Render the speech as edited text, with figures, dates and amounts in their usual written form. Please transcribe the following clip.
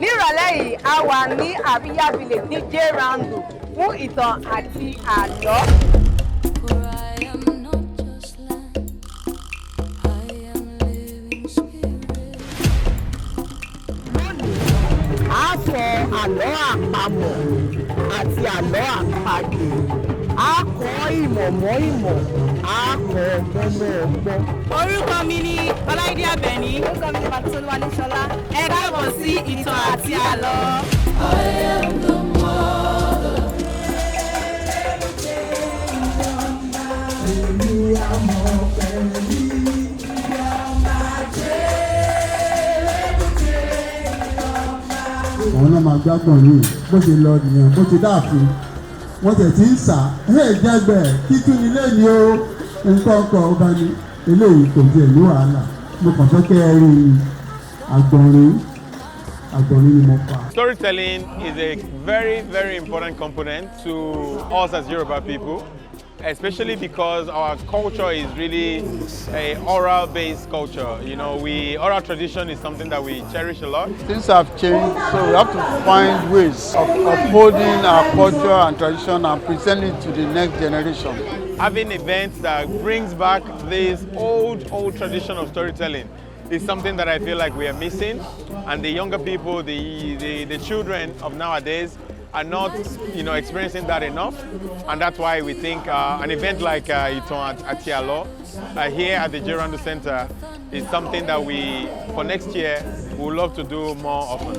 Nírọ̀lẹ́ yìí, a wà ní Ariya village ní J-Round fún ìtàn àti àlọ́. A sọ àlọ́ àpamọ̀ àti àlọ́ àpagbè. A kọ́ ìmọ̀ mọ́ ìmọ̀, a kọ́ ọgbọ́n mọ́ ọgbọ́n. Orúkọ mi ni Ọláìdé Àbẹ̀ní. Orúkọ mi ni Bàtúndé Ṣọlá. Ẹ káàbọ̀ sí ìtàn àti àlọ́. Àwọn náà máa gbádùn yìí bó ṣe lọ nìyẹn bó ṣe dáàfin wọ́n tẹ̀ tí ń sà jẹ́gbẹ́ títún nílé ni ó nǹkan ọkọ̀ ọba ni eléyìí kò jẹ́ ìlú wàhálà mo kàn fẹ́ kẹ́ ẹ rí àgbọ̀nrín ni mo pa. Storytelling is a very, very important component to us as Yoruba people, especially because our culture is really a oral-based culture. You know, oral tradition is something that we cherish a lot. Things have changed, so we have to find ways of upholding our culture and tradition and presenting it to the next generation. Having events that brings back this old tradition of storytelling is something that I feel like we are missing, and the younger people, the children of nowadays are not, experiencing that enough, and that's why we think an event like Itan àti àlọ́ here at the J-Round Center is something that we, for next year, we would love to do more often.